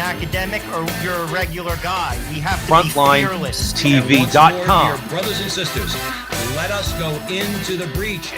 academic or you're a regular guy. We have to be fearless. FrontlineTV.com. Dear brothers and sisters, let us go into the breach.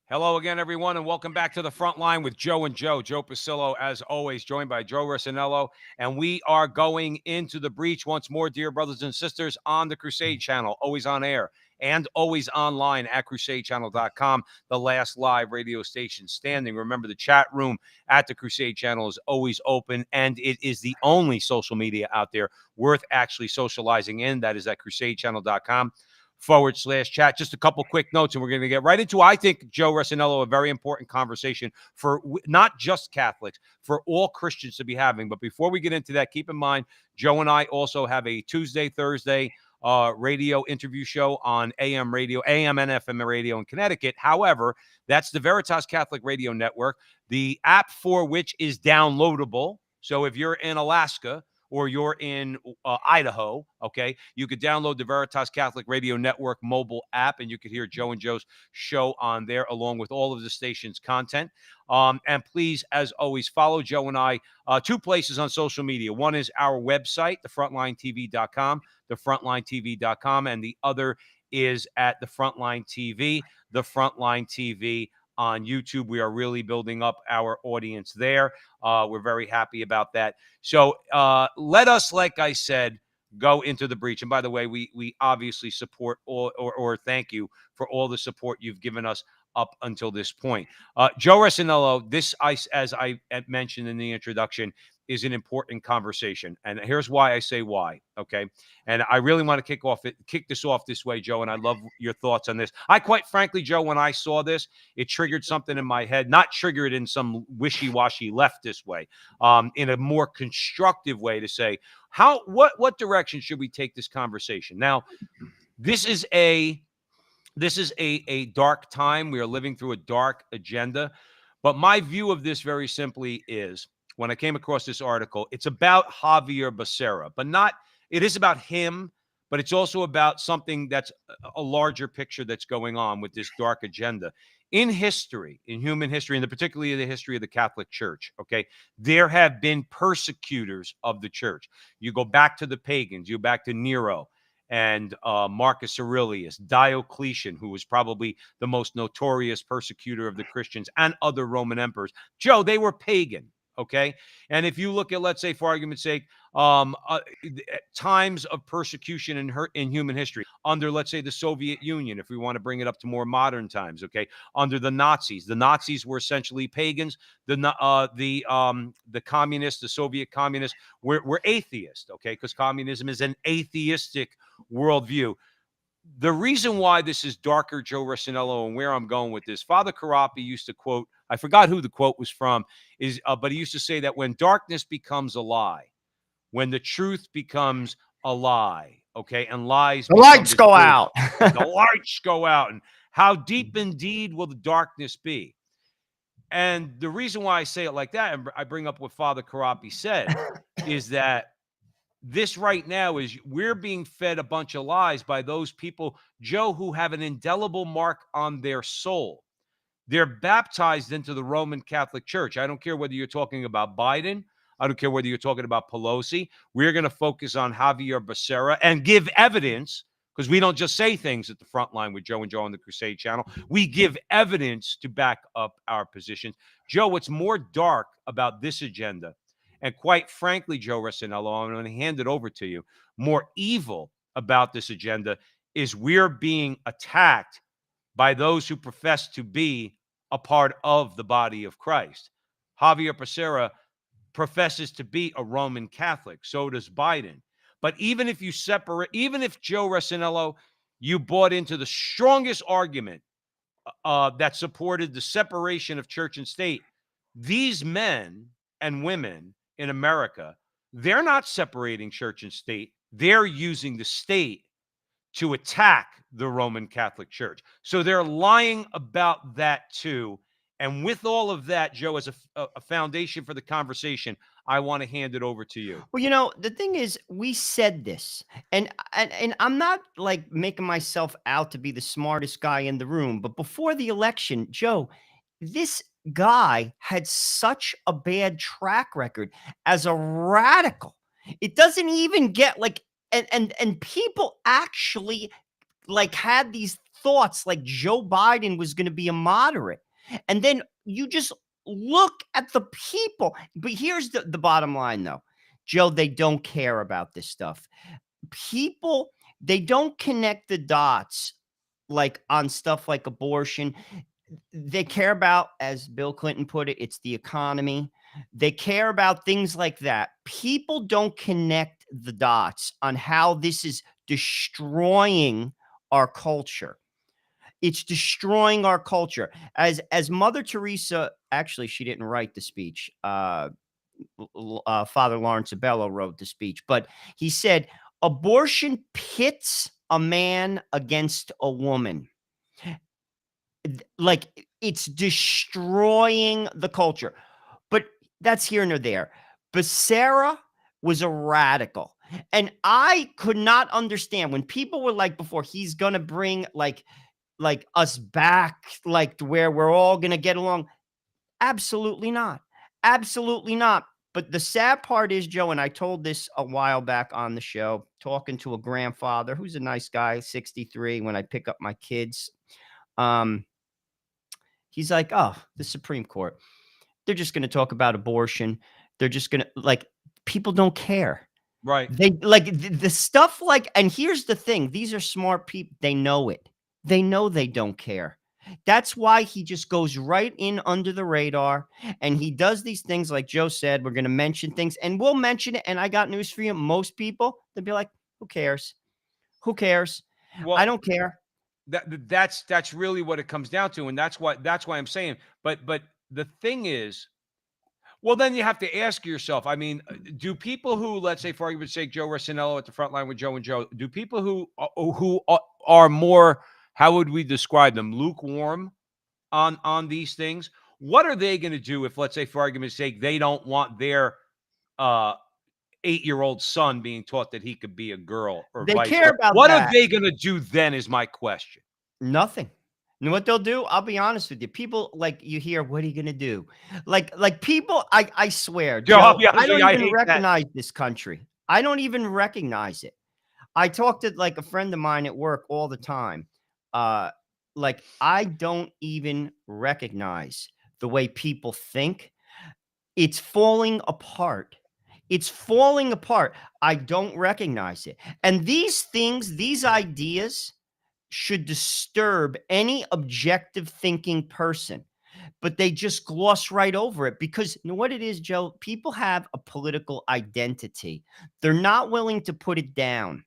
Hello again, everyone, and welcome back to the Frontline with Joe and Joe. Joe Pasillo, as always, joined by Joe Rossinello, and we are going into the breach once more, dear brothers and sisters, on the Crusade channel, always on air and always online at crusadechannel.com, the last live radio station standing. Remember, the chat room at the Crusade channel is always open, and it is the only social media out there worth actually socializing in. That is at crusadechannel.com/chat. Just a couple quick notes, and we're going to get right into, I think, Joe Rossinello, a very important conversation for not just Catholics, for all Christians to be having. But before we get into that, keep in mind, Joe and I also have a Tuesday, Thursday radio interview show on AM radio, AM and FM radio in Connecticut. However, that's the Veritas Catholic Radio Network, the app for which is downloadable. So if you're in Alaska or you're in Idaho, okay, you could download the Veritas Catholic Radio Network mobile app, and you could hear Joe and Joe's show on there, along with all of the station's content. And please, as always, follow Joe and I, two places on social media. One is our website, thefrontlinetv.com, and the other is at the Frontline TV, on YouTube. We are really building up our audience there. We're very happy about that. So let us, like I said, go into the breach. And by the way, we obviously support or thank you for all the support you've given us up until this point. Joe Rossinello, this, as I mentioned in the introduction, is an important conversation. And here's why I say why, okay? And I really want to kick this off this way, Joe, and I love your thoughts on this. I quite frankly, Joe, when I saw this, it triggered something in my head, not triggered in some wishy-washy leftist way, in a more constructive way to say, what direction should we take this conversation? Now, this is a dark time. We are living through a dark agenda. But my view of this very simply is, when I came across this article, it's about Javier Becerra, but it is about him, but it's also about something that's a larger picture that's going on with this dark agenda. In history, in human history, and particularly the history of the Catholic Church, okay, there have been persecutors of the church. You go back to the pagans, you go back to Nero and Marcus Aurelius, Diocletian, who was probably the most notorious persecutor of the Christians, and other Roman emperors. Joe, they were pagan. Okay. And if you look at, let's say, for argument's sake, times of persecution in human history under, let's say, the Soviet Union, if we want to bring it up to more modern times, okay, under the Nazis were essentially pagans. The communists, the Soviet communists were atheists, okay, because communism is an atheistic worldview. The reason why this is darker, Joe Rossinello, and where I'm going with this, Father Carapi used to quote, I forgot who the quote was from, but he used to say that when darkness becomes a lie, when the truth becomes a lie, okay, and lies, the lights go out. The lights go out. And how deep indeed will the darkness be? And the reason why I say it like that, and I bring up what Father Carapi said, is that this right now is we're being fed a bunch of lies by those people, Joe, who have an indelible mark on their soul. They're baptized into the Roman Catholic Church. I don't care whether you're talking about Biden. I don't care whether you're talking about Pelosi. We're going to focus on Javier Becerra and give evidence, because we don't just say things at the Frontline with Joe and Joe on the Crusade channel. We give evidence to back up our positions. Joe, what's more dark about this agenda, and quite frankly, Joe Rossinello, I'm going to hand it over to you, more evil about this agenda is we're being attacked by those who profess to be a part of the body of Christ. Javier Becerra professes to be a Roman Catholic. So does Biden. But even if you separate, even if, Joe Rossinello, you bought into the strongest argument that supported the separation of church and state, these men and women in America, they're not separating church and state. They're using the state to attack the Roman Catholic Church. So they're lying about that too. And with all of that, Joe, as a foundation for the conversation, I want to hand it over to you. Well, you know, the thing is, we said this, and I'm not like making myself out to be the smartest guy in the room, but before the election, Joe, this guy had such a bad track record as a radical. It doesn't even get like, and people actually like had these thoughts like Joe Biden was going to be a moderate. And then you just look at the people. But here's the bottom line though. Joe, they don't care about this stuff. People, they don't connect the dots like on stuff like abortion. They care about, as Bill Clinton put it, it's the economy. They care about things like that. People don't connect the dots on how this is destroying our culture. It's destroying our culture. As Mother Teresa, actually, she didn't write the speech. Father Lawrence Abello wrote the speech, but he said abortion pits a man against a woman. Like it's destroying the culture. But that's here nor there. Becerra was a radical. And I could not understand when people were like before, he's gonna bring like us back, like to where we're all gonna get along. Absolutely not. Absolutely not. But the sad part is, Joe, and I told this a while back on the show, talking to a grandfather who's a nice guy, 63, when I pick up my kids. Um, he's like, oh, the Supreme Court. They're just going to talk about abortion. They're just going to like people don't care. Right. They like the stuff like, and here's the thing. These are smart people. They know it. They know they don't care. That's why he just goes right in under the radar and he does these things like Joe said. We're going to mention things and we'll mention it. And I got news for you. Most people, they'll be like, who cares? Who cares? I Well, don't care. that's really what it comes down to, and that's why I'm saying. But the thing is, well, then you have to ask yourself. I mean, do people who, let's say, for argument's sake, Joe Rossinello at the front line with Joe and Joe, do people who are more, how would we describe them, lukewarm on these things? What are they going to do if, let's say, for argument's sake, they don't want their uh 8-year-old son being taught that he could be a girl or They vice care versa? about What are that. they going to do then is my question. Nothing. You know what they'll do? I'll be honest with you. People like you hear, what are you gonna do? Like people, I swear, Joe, I'll Joe, be I honest with don't you, I even hate that. recognize this country. I don't even recognize it. I talk to like a friend of mine at work all the time. Uh, like I don't even recognize the way people think. It's falling apart. It's falling apart. I don't recognize it. And these things, these ideas should disturb any objective thinking person, but they just gloss right over it because you know what it is, Joe? People have a political identity. They're not willing to put it down.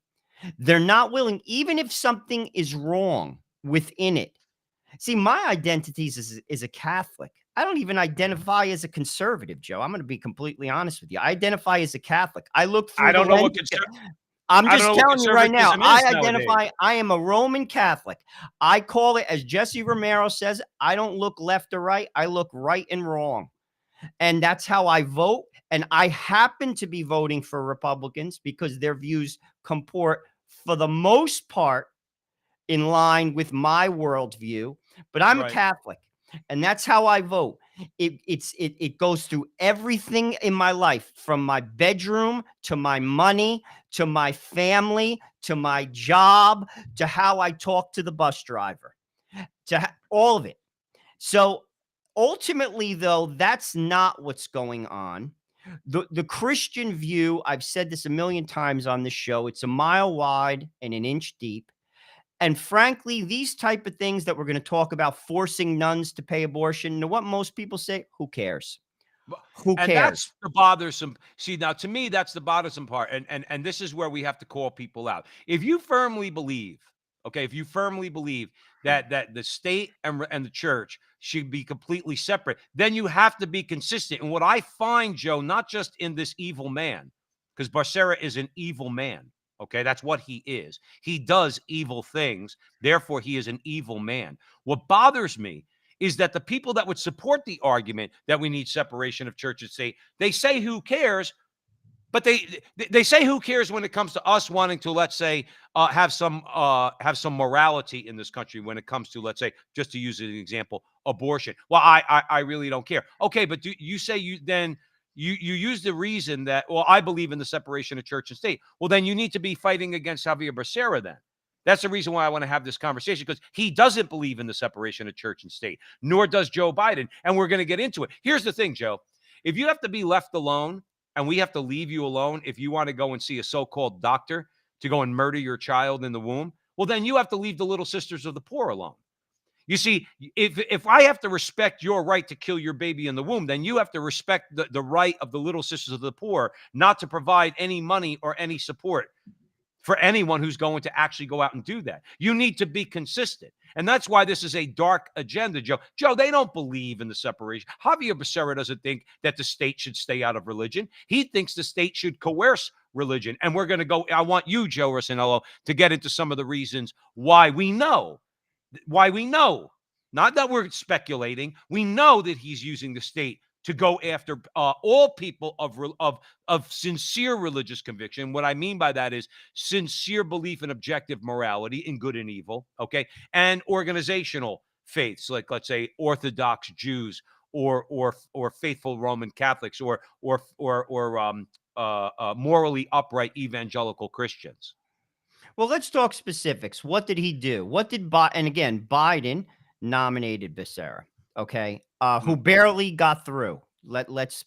They're not willing, even if something is wrong within it. See, my identity is a Catholic. I don't even identify as a conservative, Joe. I'm going to be completely honest with you. I identify as a Catholic. I look I through the don't know lens. what I'm I don't just know what telling you right now, conservatism I is nowadays. identify, I am a Roman Catholic. I call it, as Jesse Romero says, I don't look left or right. I look right and wrong. And that's how I vote. And I happen to be voting for Republicans because their views comport, for the most part, in line with my worldview. But I'm a Right. Catholic, and that's how I vote. It goes through everything in my life, from my bedroom to my money to my family to my job to how I talk to the bus driver to all of it. So ultimately, though, that's not what's going on. The Christian view, I've said this a million times on this show, it's a mile wide and an inch deep. And frankly, these type of things that we're going to talk about, forcing nuns to pay abortion, you know what most people say? Who cares? Bu Who And cares? that's the bothersome, see, now to me, that's the bothersome part, and this is where we have to call people out. If you firmly believe, okay, if you firmly believe that the state and the church should be completely separate, then you have to be consistent. And what I find, Joe, not just in this evil man, because Barcera is an evil man, okay? That's what he is. He does evil things, therefore he is an evil man. What bothers me is that the people that would support the argument that we need separation of church and state, they say who cares, But they say who cares when it comes to us wanting to, let's say, have some morality in this country when it comes to, let's say, just to use an example, abortion. Well, I really don't care. Okay, but do you say you use the reason that, well, I believe in the separation of church and state. Well, then you need to be fighting against Javier Becerra then. That's the reason why I want to have this conversation, because he doesn't believe in the separation of church and state, nor does Joe Biden. And we're going to get into it. Here's the thing, Joe. If you have to be left alone and we have to leave you alone if you want to go and see a so-called doctor to go and murder your child in the womb, well, then you have to leave the Little Sisters of the Poor alone. You see, if I have to respect your right to kill your baby in the womb, then you have to respect the right of the Little Sisters of the Poor not to provide any money or any support for anyone who's going to actually go out and do that. You need to be consistent. And that's why this is a dark agenda, Joe. Joe, they don't believe in the separation. Javier Becerra doesn't think that the state should stay out of religion. He thinks the state should coerce religion. And we're going to go, I want you, Joe Rossinello, to get into some of the reasons why we know, not that we're speculating. We know that he's using the state to go after all people of sincere religious conviction. What I mean by that is sincere belief in objective morality in good and evil, okay, and organizational faiths, like, let's say, Orthodox Jews or faithful Roman Catholics or morally upright evangelical Christians. Well, let's talk specifics. What did he do? What did and again, Biden nominated Becerra, okay, who barely got through. Let's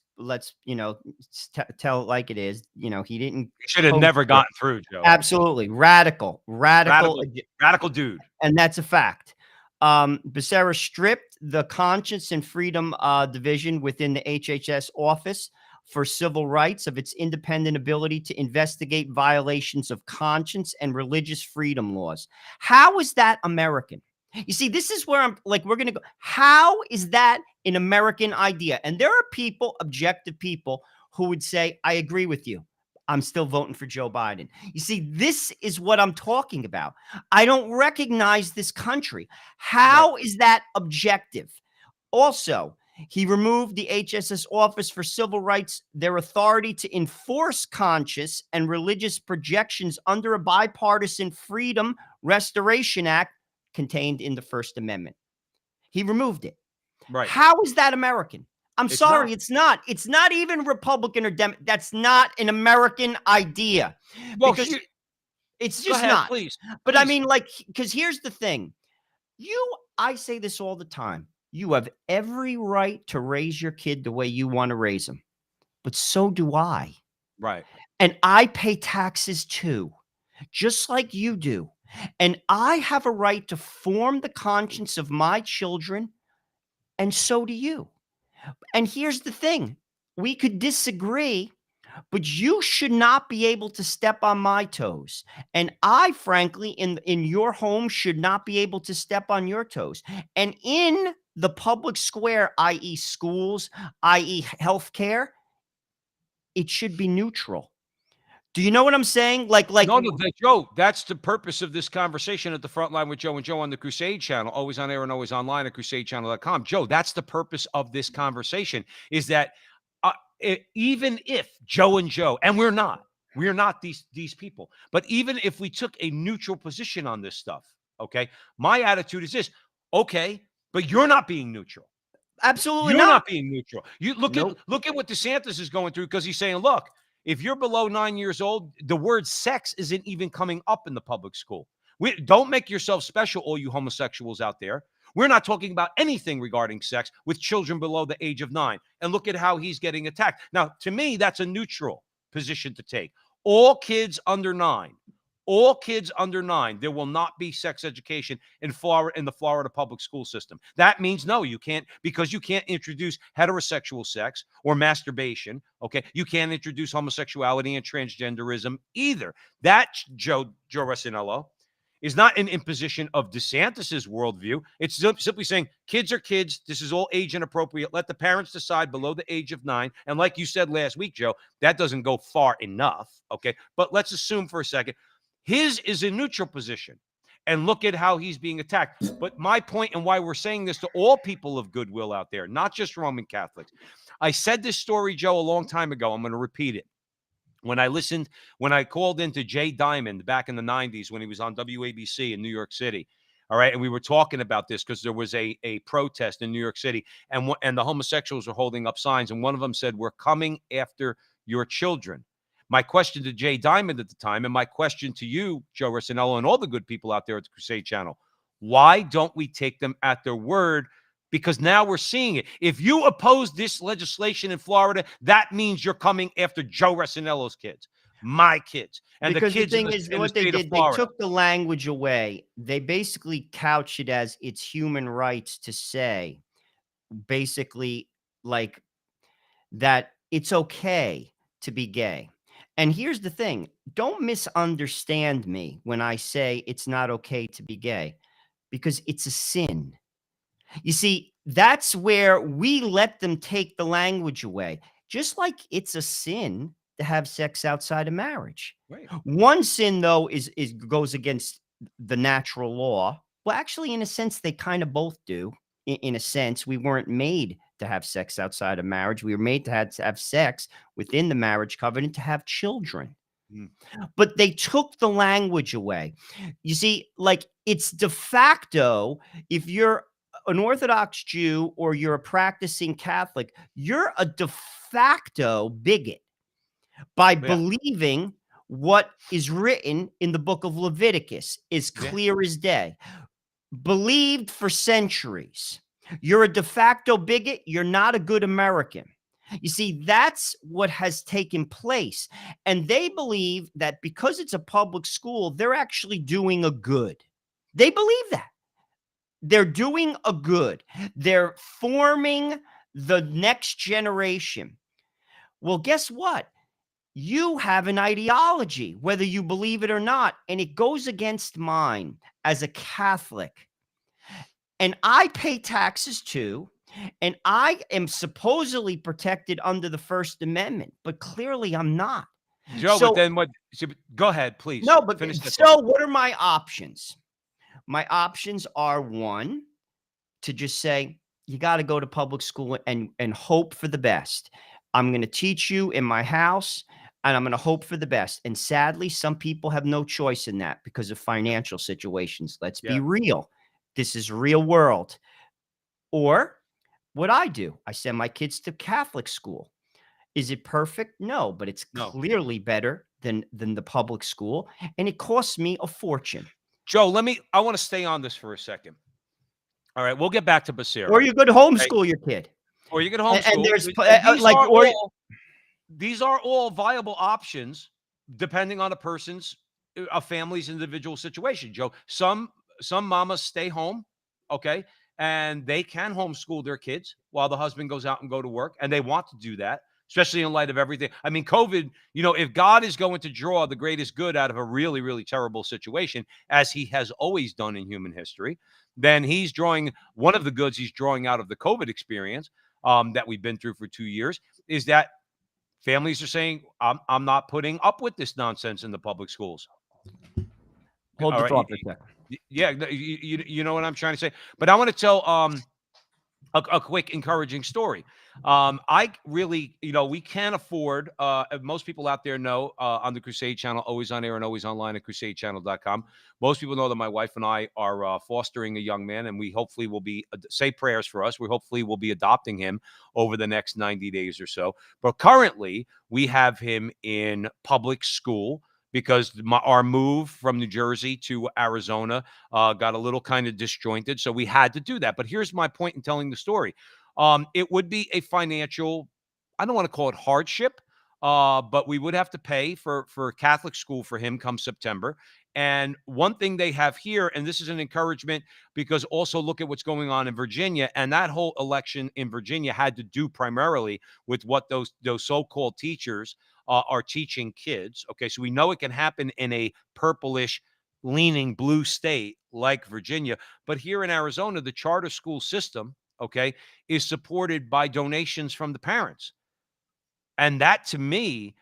tell it like it is. He didn't. He should have never gotten through, Joe. Absolutely radical dude, and that's a fact. Becerra stripped the Conscience and Freedom Division within the HHS Office for Civil Rights of its independent ability to investigate violations of conscience and religious freedom laws. How is that American? You see, this is where we're going to go. How is that an American idea? And there are people, objective people, who would say, I agree with you. I'm still voting for Joe Biden. You see, this is what I'm talking about. I don't recognize this country. How is that objective? Also, he removed the HSS Office for Civil Rights, their authority to enforce conscious and religious projections under a bipartisan Freedom Restoration Act contained in the First Amendment. He removed it. Right. How is that American? I'm sorry, it's not. It's not even Republican or Democrat. That's not an American idea. Well, because it's just ahead, not. Please. But I mean, because here's the thing. I say this all the time. You have every right to raise your kid the way you want to raise him. But so do I. Right. And I pay taxes too, just like you do. And I have a right to form the conscience of my children, and so do you. And here's the thing. We could disagree, but you should not be able to step on my toes. And I, frankly, in your home, should not be able to step on your toes. And in the public square, i.e. schools, i.e. healthcare, it should be neutral. Do you know what I'm saying? No, Joe, that's the purpose of this conversation at the Frontline with Joe and Joe on the Crusade channel, always on air and always online at crusadechannel.com. Joe, that's the purpose of this conversation, is that even if Joe and Joe, and we're not these people, but even if we took a neutral position on this stuff, okay, my attitude is this: okay, but you're not being neutral. Absolutely you're not. not being neutral. You look at what DeSantis is going through, because he's saying, look, if you're below 9 years old, the word sex isn't even coming up in the public school. Don't make yourself special, all you homosexuals out there. We're not talking about anything regarding sex with children below the age of 9. And look at how he's getting attacked. Now, to me, that's a neutral position to take. All kids under 9, there will not be sex education in the Florida public school system. That means no, you can't, because you can't introduce heterosexual sex or masturbation. Okay, you can't introduce homosexuality and transgenderism either. That, Joe Rossinello, is not an imposition of DeSantis's worldview. It's simply saying kids are kids. This is all age inappropriate. Let the parents decide below the age of 9. And like you said last week, Joe, that doesn't go far enough. Okay, but let's assume for a second his is a neutral position. And look at how he's being attacked. But my point, and why we're saying this to all people of goodwill out there, not just Roman Catholics. I said this story, Joe, a long time ago. I'm going to repeat it. When I called into Jay Diamond back in the 90s when he was on WABC in New York City, all right, and we were talking about this because there was a protest in New York City, and the homosexuals were holding up signs, and one of them said, "We're coming after your children." My question to Jay Diamond at the time, and my question to you, Joe Rossinello, and all the good people out there at the Crusade Channel, why don't we take them at their word? Because now we're seeing it. If you oppose this legislation in Florida, that means you're coming after Joe Rossinello's kids, my kids, and the Because the kids thing is, in the what they state of did, they Florida. took the language away. They basically couch it as it's human rights to say, basically, like that it's okay to be gay. And here's the thing, don't misunderstand me when I say it's not okay to be gay, because it's a sin. You see, that's where we let them take the language away. Just like it's a sin to have sex outside of marriage. Right. One sin, though, is goes against the natural law. Well, actually, in a sense, they kind of both do. In a sense, we weren't made to have sex outside of marriage. We were made to have sex within the marriage covenant to have children. Mm. But they took the language away. You see, like it's de facto, if you're an Orthodox Jew or you're a practicing Catholic, you're a de facto bigot by Yeah. believing what is written in the book of Leviticus is Yeah. clear as day. Believed for centuries. You're a de facto bigot. You're not a good American. You see, that's what has taken place. And they believe that because it's a public school, they're actually doing a good. They believe that. They're doing a good. They're forming the next generation. Well, guess what? You have an ideology, whether you believe it or not, and it goes against mine as a Catholic. And I pay taxes too. And I am supposedly protected under the First Amendment, but clearly I'm not. Joe, but So, then what? Go ahead, please. no, but Finish that thought. so what are my options? My options are one, to just say, you got to go to public school and hope for the best. I'm going to teach you in my house and I'm going to hope for the best. And sadly, some people have no choice in that because of financial situations. Let's be Yeah. real. This is real world. Or what I do, I send my kids to Catholic school. Is it perfect? No, but it's No. clearly better than the public school, and it costs me a fortune. Joe, I want to stay on this for a second. All right, we'll get back to Becerra. Or you could Okay. homeschool your kid. Or you get And homeschool. there's And like, or these are all viable options depending on a person's a family's individual situation, Joe. Some mamas stay home, okay, and they can homeschool their kids while the husband goes out and go to work, and they want to do that, especially in light of everything. I mean, COVID, if God is going to draw the greatest good out of a really, really terrible situation, as he has always done in human history, then he's drawing one of the goods he's drawing out of the COVID experience that we've been through for 2 years is that families are saying, I'm not putting up with this nonsense in the public schools. hold All the right. thought for a second. Yeah. You know what I'm trying to say? But I want to tell a quick encouraging story. I really, we can't afford, most people out there know on the Crusade Channel, always on air and always online at crusadechannel.com. Most people know that my wife and I are fostering a young man, and we hopefully will be, say prayers for us. We hopefully will be adopting him over the next 90 days or so. But currently, we have him in public school because our move from New Jersey to Arizona got a little kind of disjointed. So we had to do that. But here's my point in telling the story. It would be a financial, I don't want to call it hardship, but we would have to pay for Catholic school for him come September. And one thing they have here, and this is an encouragement because also look at what's going on in Virginia. And that whole election in Virginia had to do primarily with what those so-called teachers are teaching kids. Okay, so we know it can happen in a purplish leaning blue state like Virginia. But here in Arizona, the charter school system, okay, is supported by donations from the parents. And that to me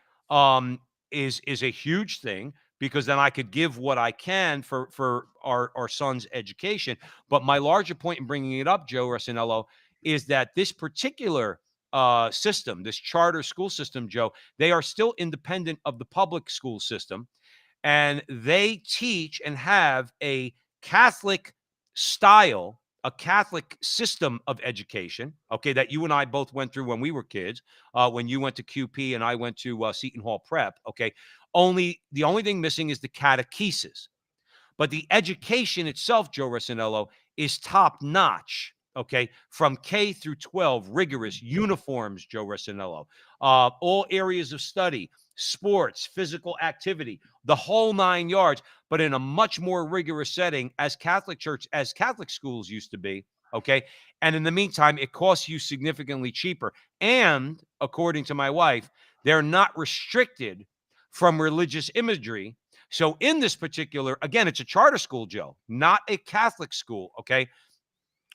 is a huge thing because then I could give what I can for our son's education. But my larger point in bringing it up, Joe Rossinello, is that this particular system, this charter school system, Joe, they are still independent of the public school system, and they teach and have a Catholic style, a Catholic system of education, okay, that you and I both went through when we were kids, when you went to QP and I went to Seton Hall Prep, okay. The only thing missing is the catechesis. But the education itself, Joe Rossinello, is top notch. Okay, from K through 12, rigorous uniforms, Joe Rossinello, all areas of study, sports, physical activity, the whole 9 yards, but in a much more rigorous setting as Catholic schools used to be. Okay, and in the meantime, it costs you significantly cheaper. And according to my wife, they're not restricted from religious imagery. So in this particular, again, it's a charter school, Joe, not a Catholic school, okay?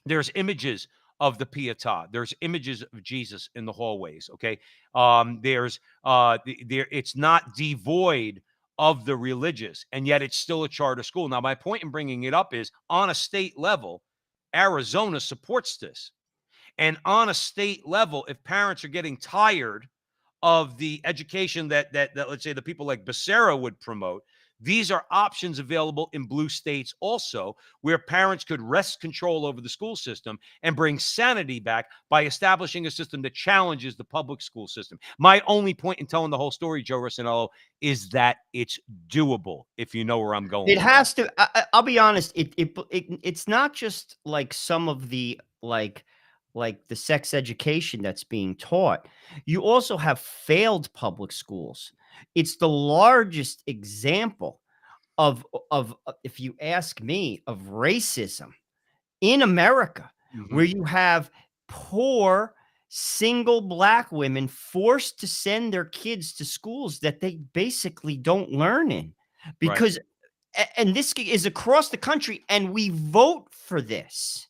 There's images of the Pietà. There's images of Jesus in the hallways, okay? It's not devoid of the religious, and yet it's still a charter school. Now, my point in bringing it up is on a state level, Arizona supports this. And on a state level, if parents are getting tired of the education that let's say the people like Becerra would promote, these are options available in blue states also, where parents could wrest control over the school system and bring sanity back by establishing a system that challenges the public school system. My only point in telling the whole story, Joe Rossinello, is that it's doable, if you know where I'm going It with has to. I'll be honest. It's not just like some of the like the sex education that's being taught. You also have failed public schools. It's the largest example of if you ask me, of racism in America, that. where you have poor single black women forced to send their kids to schools that they basically don't learn in, Right. because and this is across the country, and we vote for this.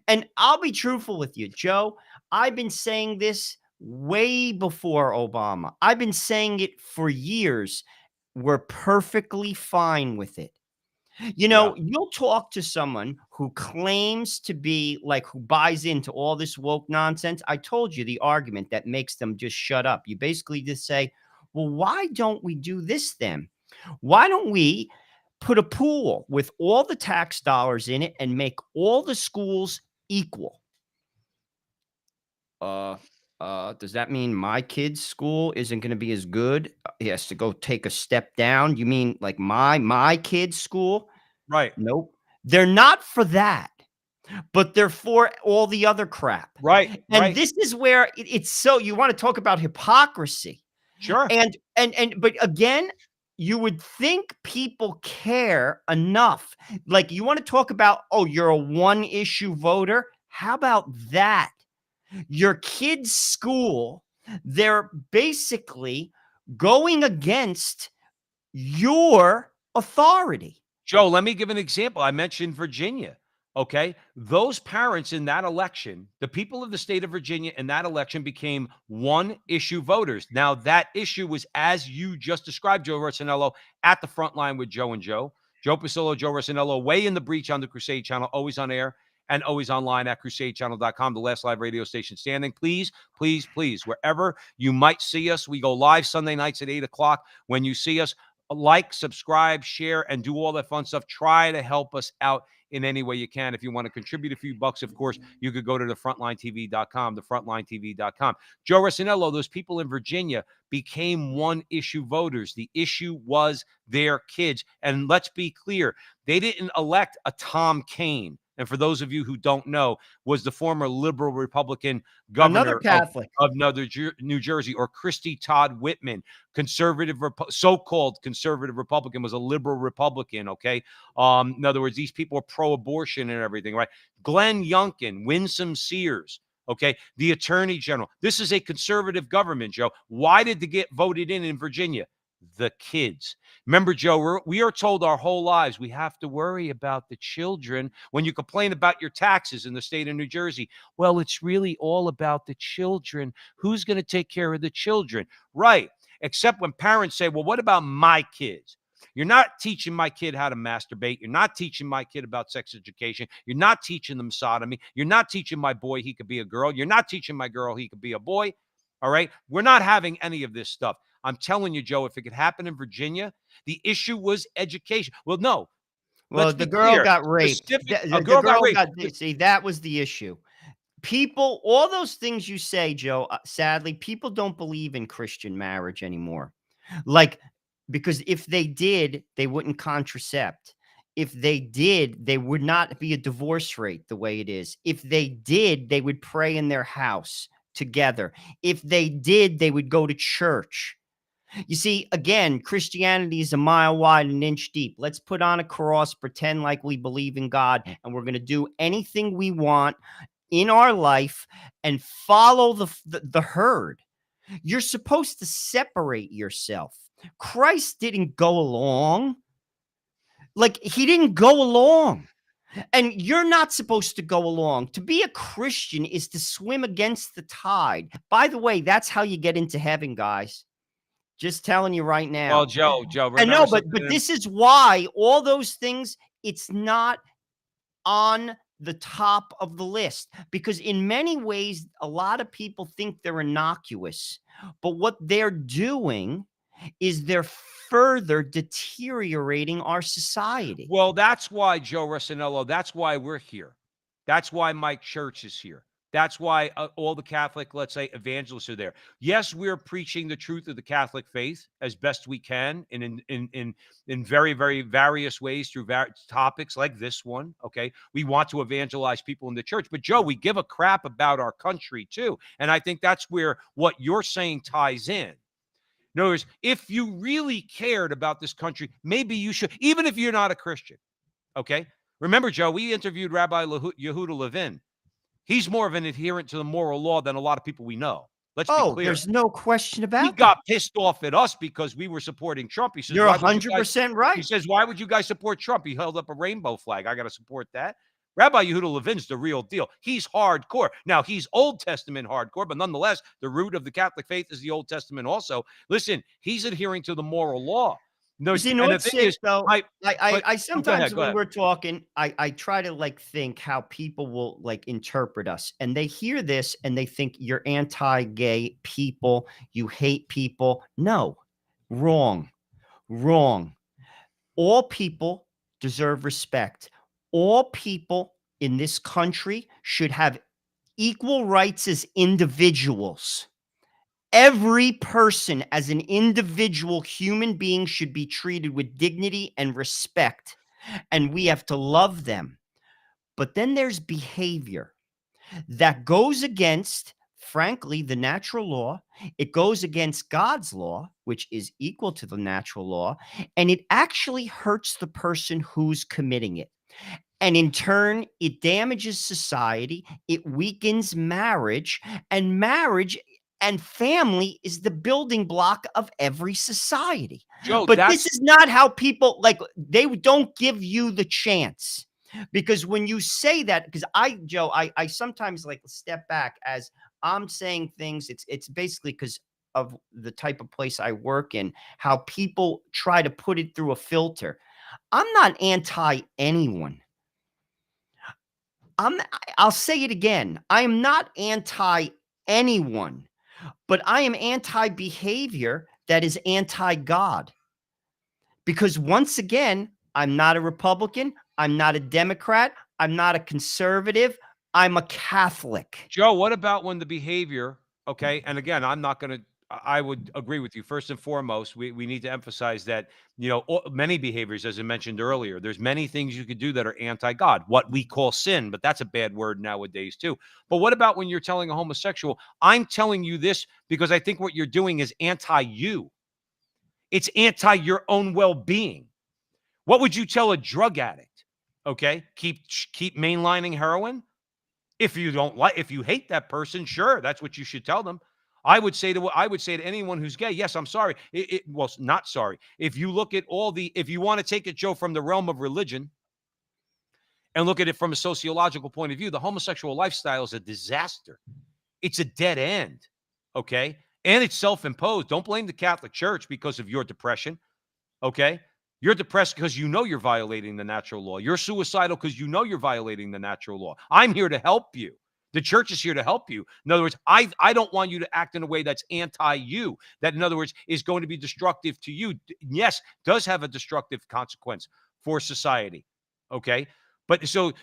And I'll be truthful with you, Joe. I've been saying this way before Obama. I've been saying it for years. We're perfectly fine with it. Yeah. You'll talk to someone who claims to be like, who buys into all this woke nonsense. I told you the argument that makes them just shut up. You basically just say, well, why don't we do this then? Why don't we put a pool with all the tax dollars in it and make all the schools equal? Uh, does that mean my kid's school isn't going to be as good? He has to go take a step down. You mean like my kid's school? Right. Nope. They're not for that, but they're for all the other crap. Right. And Right. this is where it's so, you want to talk about hypocrisy. Sure. But again, you would think people care enough. Like, you want to talk about, oh, you're a one issue voter. How about that? Your kid's school, they're basically going against your authority. Joe, let me give an example. I mentioned Virginia. Okay. Those parents in that election, the people of the state of Virginia in that election became one issue voters. Now, that issue was, as you just described, Joe Rossinello, at the front line with Joe and Joe. Joe Pasillo, Joe Rossinello, way in the breach on the Crusade channel, always on air and always online at crusadechannel.com, the last live radio station standing. Please, please, please, wherever you might see us, we go live Sunday nights at 8 o'clock. When you see us, like, subscribe, share, and do all that fun stuff. Try to help us out in any way you can. If you want to contribute a few bucks, of course, you could go to thefrontlinetv.com, thefrontlinetv.com. Joe Rossinello, those people in Virginia became one issue voters. The issue was their kids. And let's be clear, they didn't elect a Tom Kaine. And for those of you who don't know, was the former liberal Republican Another governor Catholic. of New Jersey, or Christy Todd Whitman, so-called conservative Republican, was a liberal Republican, okay? In other words, these people are pro-abortion and everything, right? Glenn Youngkin, Winsome Sears, okay? The Attorney General. This is a conservative government, Joe. Why did they get voted in Virginia? The kids. Remember, Joe, we are told our whole lives we have to worry about the children. When you complain about your taxes in the state of New Jersey, well, it's really all about the children. Who's going to take care of the children? Right. Except when parents say, well, what about my kids? You're not teaching my kid how to masturbate. You're not teaching my kid about sex education. You're not teaching them sodomy. You're not teaching my boy he could be a girl. You're not teaching my girl he could be a boy. All right. We're not having any of this stuff. I'm telling you, Joe, if it could happen in Virginia, the issue was education. Well, no, Well, let's the be girl clear. got raped. Specific, The a the girl got girl raped. got see, that was the issue. People, all those things you say, Joe, sadly, people don't believe in Christian marriage anymore. Like, because if they did, they wouldn't contracept. If they did, they would not be a divorce rate the way it is. If they did, they would pray in their house together. If they did, they would go to church. You see, again, Christianity is a mile wide and an inch deep. Let's put on a cross, pretend like we believe in God, and we're going to do anything we want in our life and follow the herd. You're supposed to separate yourself. Christ didn't go along. Like, he didn't go along. And you're not supposed to go along. To be a Christian is to swim against the tide. By the way, that's how you get into heaven, guys. Just telling you right Well, now. Joe, I know, remember but something. this is why all those things, it's not on the top of the list, because in many ways, a lot of people think they're innocuous, but what they're doing is they're further deteriorating our society. Well, that's why, Joe Rossinello, that's why we're here. That's why Mike Church is here. That's why all the Catholic, let's say, evangelists are there. Yes, we're preaching the truth of the Catholic faith as best we can, and in very, very various ways through topics like this one. Okay, we want to evangelize people in the church, but Joe, we give a crap about our country too, and I think that's where what you're saying ties in. In other words, if you really cared about this country, maybe you should, even if you're not a Christian. Okay, remember, Joe, we interviewed Rabbi Yehuda Levin. He's more of an adherent to the moral law than a lot of people we know. Let's be Oh, clear. there's no question He about that. got pissed off at us because we were supporting Trump. He says, You're "Why would you guys?" 100% He right. says, "Why would you guys support Trump? He held up a rainbow flag. I got to support that." Rabbi Yehuda Levin's the real deal. He's hardcore. Now, he's Old Testament hardcore, but nonetheless, the root of the Catholic faith is the Old Testament also. Listen, he's adhering to the moral law. No, You know and the what's thing sick is, though? I go ahead, sometimes go when ahead. we're talking, I try to like think how people will like interpret us, and they hear this and they think you're anti-gay people, you hate people. No, wrong, wrong. All people deserve respect. All people in this country should have equal rights as individuals. Every person as an individual human being should be treated with dignity and respect, and we have to love them. But then there's behavior that goes against, frankly, the natural law. It goes against God's law, which is equal to the natural law, and it actually hurts the person who's committing it. And in turn, it damages society, it weakens marriage, and marriage and family is the building block of every society. Joe, But this that's is not how people like, they don't give you the chance. Because when you say that, because Joe, I sometimes like step back as I'm saying things, it's basically because of the type of place I work in, how people try to put it through a filter. I'm not anti anyone. I'll say it again. I am not anti anyone, but I am anti behavior that is anti God. Because once again, I'm not a Republican, I'm not a Democrat, I'm not a conservative, I'm a Catholic. Joe, what about when the behavior, okay, and again, I'm not going to, I would agree with you. First and foremost, we need to emphasize that, many behaviors, as I mentioned earlier, there's many things you could do that are anti-God, what we call sin, but that's a bad word nowadays too. But what about when you're telling a homosexual, I'm telling you this because I think what you're doing is anti-you. It's anti your own well-being. What would you tell a drug addict? Okay, keep mainlining heroin. If you don't like, if you hate that person, sure, that's what you should tell them. I would say to anyone who's gay, yes, I'm sorry. Well, not sorry. If you look at if you want to take it, Joe, from the realm of religion and look at it from a sociological point of view, the homosexual lifestyle is a disaster. It's a dead end. Okay. And it's self-imposed. Don't blame the Catholic Church because of your depression. Okay. You're depressed because you know you're violating the natural law. You're suicidal because you know you're violating the natural law. I'm here to help you. The church is here to help you. In other words, I don't want you to act in a way that's anti-you, that, in other words, is going to be destructive to you. Yes, does have a destructive consequence for society. Okay. But so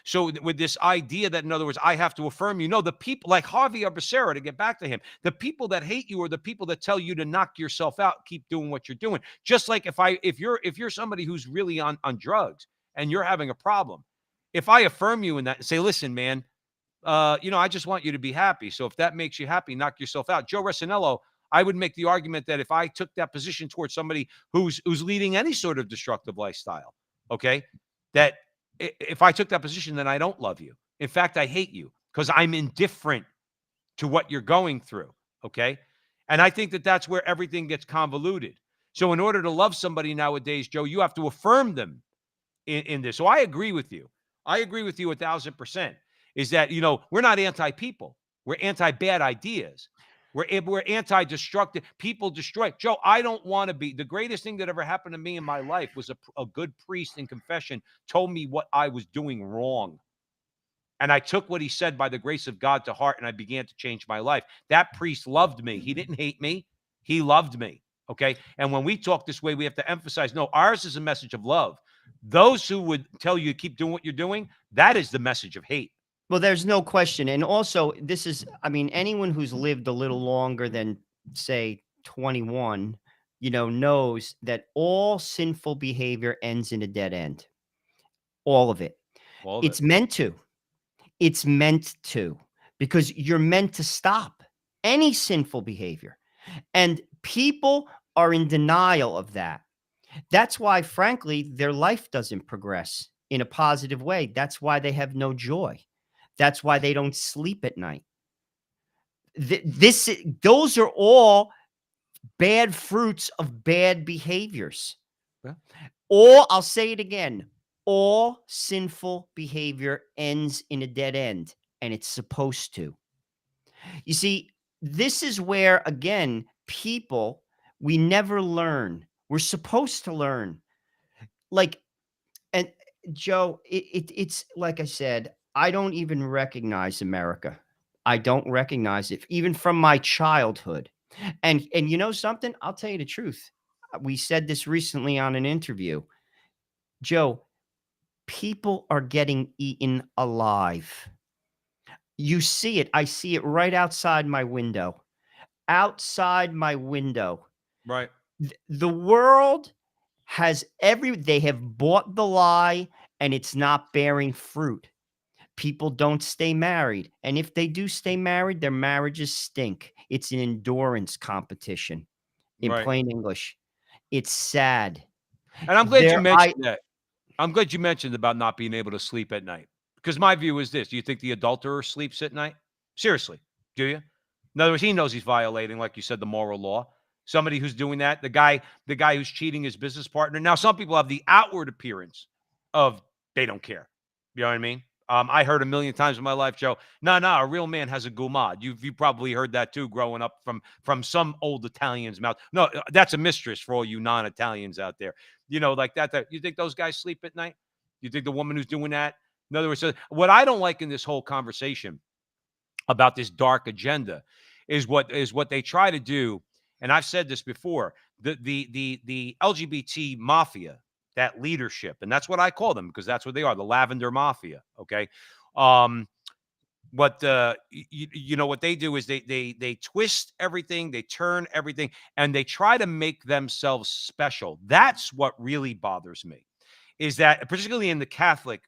with this idea that, in other words, I have to affirm you. No, the people like Javier Becerra, to get back to him, the people that hate you are the people that tell you to knock yourself out, keep doing what you're doing. Just like if you're somebody who's really on drugs and you're having a problem, if I affirm you in that and say, listen, man, I just want you to be happy. So if that makes you happy, knock yourself out. Joe Resinello, I would make the argument that if I took that position towards somebody who's leading any sort of destructive lifestyle, okay, that if I took that position, then I don't love you. In fact, I hate you because I'm indifferent to what you're going through, okay? And I think that that's where everything gets convoluted. So in order to love somebody nowadays, Joe, you have to affirm them in this. So I agree with you. I agree with you 1,000%. Is that, we're not anti-people. We're anti-bad ideas. We're anti-destructive. People destroy. Joe, I don't want to be. The greatest thing that ever happened to me in my life was a good priest in confession told me what I was doing wrong. And I took what he said by the grace of God to heart, and I began to change my life. That priest loved me. He didn't hate me. He loved me. Okay. And when we talk this way, we have to emphasize, no, ours is a message of love. Those who would tell you to keep doing what you're doing, that is the message of hate. Well, there's no question. And also, anyone who's lived a little longer than, say, 21, knows that all sinful behavior ends in a dead end. All of it. All of It's it. meant to. It's meant to, because you're meant to stop any sinful behavior. And people are in denial of that. That's why, frankly, their life doesn't progress in a positive way. That's why they have no joy. That's why they don't sleep at night. Those are all bad fruits of bad behaviors. Yeah. I'll say it again, all sinful behavior ends in a dead end, and it's supposed to. You see, this is where, again, we never learn. We're supposed to learn. And Joe, it's like I said, I don't even recognize America. I don't recognize it, even from my childhood. And you know something? I'll tell you the truth. We said this recently on an interview. Joe, people are getting eaten alive. You see it. I see it right outside my window. Outside my window. Right. The world they have bought the lie, and it's not bearing fruit. People don't stay married. And if they do stay married, their marriages stink. It's an endurance competition, in Right. plain English. It's sad. And I'm glad you There I mentioned that. I'm glad you mentioned about not being able to sleep at night. Because my view is this. Do you think the adulterer sleeps at night? Seriously, do you? In other words, he knows he's violating, like you said, the moral law. Somebody who's doing that, the guy who's cheating his business partner. Now, some people have the outward appearance of they don't care. You know what I mean? I heard a million times in my life, Joe. No, a real man has a gumad. You probably heard that too, growing up from some old Italian's mouth. No, that's a mistress for all you non-Italians out there. Like that. You think those guys sleep at night? You think the woman who's doing that? In other words, so what I don't like in this whole conversation about this dark agenda is what they try to do. And I've said this before, the LGBT mafia, that leadership, and that's what I call them, because that's what they are, the lavender mafia. Okay. What what they do is they twist everything, they turn everything, and they try to make themselves special. That's what really bothers me, is that particularly in the Catholic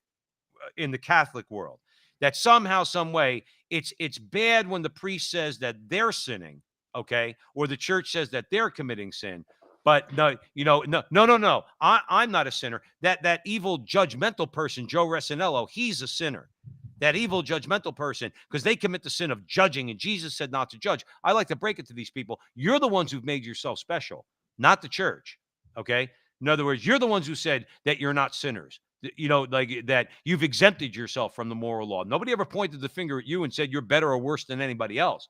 world, that somehow, some way, it's bad when the priest says that they're sinning, okay, or the church says that they're committing sin. But no, no. I'm not a sinner. That evil judgmental person, Joe Resinello, he's a sinner. That evil judgmental person, because they commit the sin of judging, and Jesus said not to judge. I like to break it to these people. You're the ones who've made yourself special, not the church. Okay. In other words, you're the ones who said that you're not sinners. Like that you've exempted yourself from the moral law. Nobody ever pointed the finger at you and said you're better or worse than anybody else.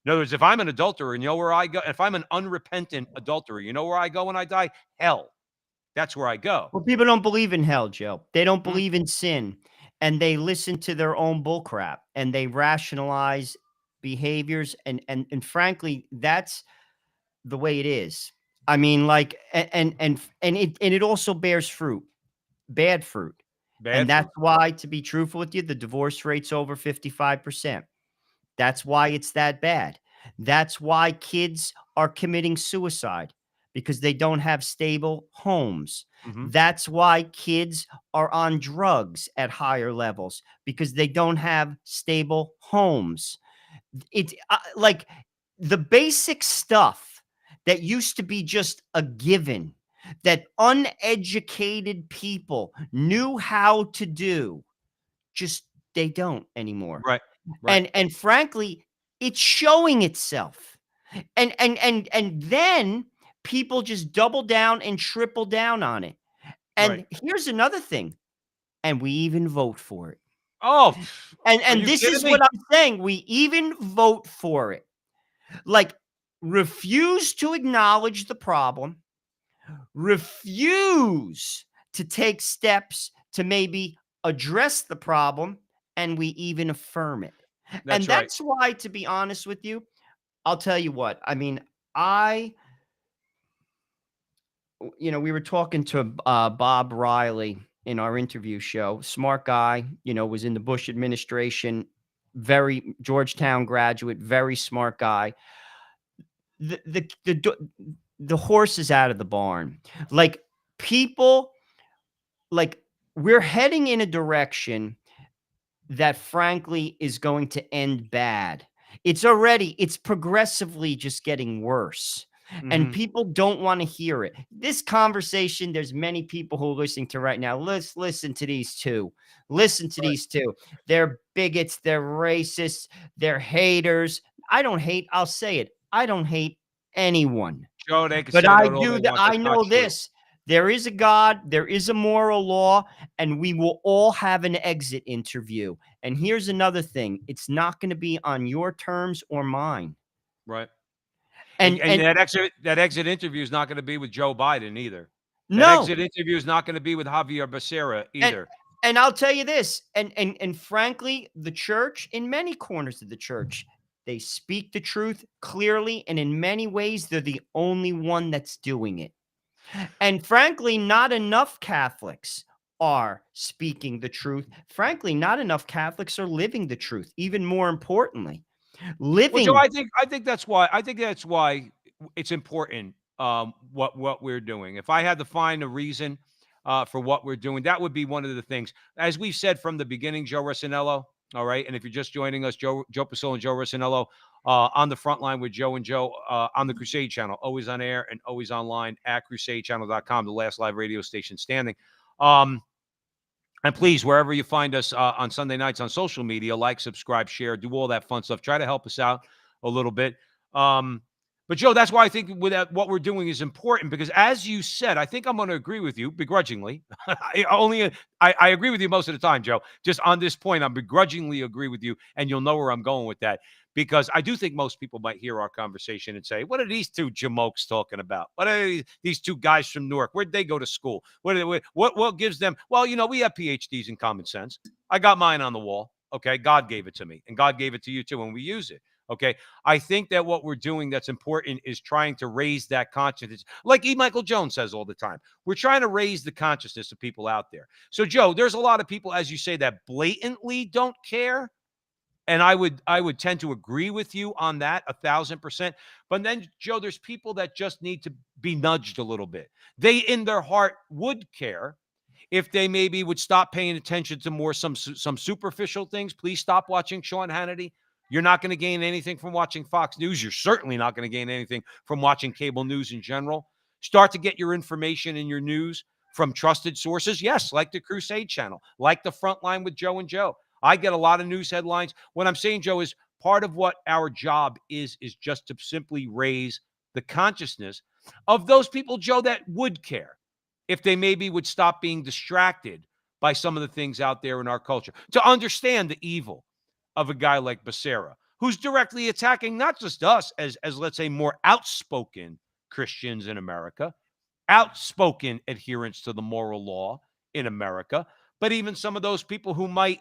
In other words, if I'm an adulterer, and you know where I go, if I'm an unrepentant adulterer, you know where I go when I die? Hell. That's where I go. Well, people don't believe in hell, Joe. They don't Mm, believe in sin, and they listen to their own bullcrap, and they rationalize behaviors, and frankly, that's the way it is. I mean, like, and it also bears fruit, bad fruit, and bad that's fruit. why, to be truthful with you, the divorce rate's over 55%. That's why it's that bad. That's why kids are committing suicide because they don't have stable homes. Mhm. That's why kids are on drugs at higher levels because they don't have stable homes. It's like the basic stuff that used to be just a given that uneducated people knew how to do, just they don't anymore. Right. Right. And frankly, it's showing itself. And then people just double down and triple down on it. Right. And here's another thing, and we even vote for it. Oh, And are and you this kidding is what me? I'm saying, we even vote for it. Like, refuse to acknowledge the problem, refuse to take steps to maybe address the problem, and we even affirm it. And That's right. that's why, to be honest with you, I'll tell you what, I mean, I we were talking to Bob Riley in our interview show. Smart guy, was in the Bush administration, very Georgetown graduate, very smart guy. The horse is out of the barn. Like, people, like, we're heading in a direction that frankly is going to end bad. It's progressively just getting worse. And Mhm. people don't want to hear it. This conversation, there's many people who are listening to right now. Let's listen to these two. Listen to Right. these two. They're bigots, they're racists, they're haters. I don't hate, I'll say it. I don't hate anyone. Joe, they can But say I that all do they that. want. I That's not know true. this. There is a God, there is a moral law, and we will all have an exit interview. And here's another thing. It's not going to be on your terms or mine. Right. And And and that exit interview is not gonna be with Joe Biden either. That no. exit interview is not gonna be with Javier Becerra And either. and I'll tell you this, and frankly, the church, in many corners of the church, they speak the truth clearly, and in many ways, they're the only one that's doing it. And frankly, not enough Catholics are speaking the truth. Frankly, not enough Catholics are living the truth. Even more importantly, Well, Joe, living. I think that's why it's important, what we're doing. If I had to find a reason, for what we're doing, that would be one of the things. As we've said from the beginning, Joe Rossinello, all right? And if you're just joining us, Joe Pasillo and Joe Rossinello, on the front line with Joe and Joe, on the Crusade channel, always on air and always online at crusadechannel.com, the last live radio station standing. Um, and please, wherever you find us on Sunday nights on social media, like, subscribe, share, do all that fun stuff. Try to help us out a little bit. Um, but Joe, that's why I think what we're doing is important because, as you said, I think I'm going to agree with you begrudgingly. I agree with you most of the time, Joe. Just on this point, I'm begrudgingly agree with you, and you'll know where I'm going with that because I do think most people might hear our conversation and say, "What are these two jamokes talking about? What are these two guys from Newark? Where'd they go to school? What gives them?" Well, we have PhDs in common sense. I got mine on the wall. Okay, God gave it to me, and God gave it to you too, and we use it. Okay, I think that what we're doing that's important is trying to raise that consciousness, like E. Michael Jones says all the time. We're trying to raise the consciousness of people out there. So, Joe, there's a lot of people, as you say, that blatantly don't care, and I would tend to agree with you on that 1,000%. But then, Joe, there's people that just need to be nudged a little bit. They, in their heart, would care if they maybe would stop paying attention to more some superficial things. Please stop watching Sean Hannity. You're not going to gain anything from watching Fox News. You're certainly not going to gain anything from watching cable news in general. Start to get your information and your news from trusted sources. Yes, like the Crusade Channel, like the Frontline with Joe and Joe. I get a lot of news headlines. What I'm saying, Joe, is part of what our job is just to simply raise the consciousness of those people, Joe, that would care if they maybe would stop being distracted by some of the things out there in our culture, to understand the evil of a guy like Becerra, who's directly attacking not just us as let's say more outspoken Christians in America, outspoken adherents to the moral law in America, but even some of those people who might,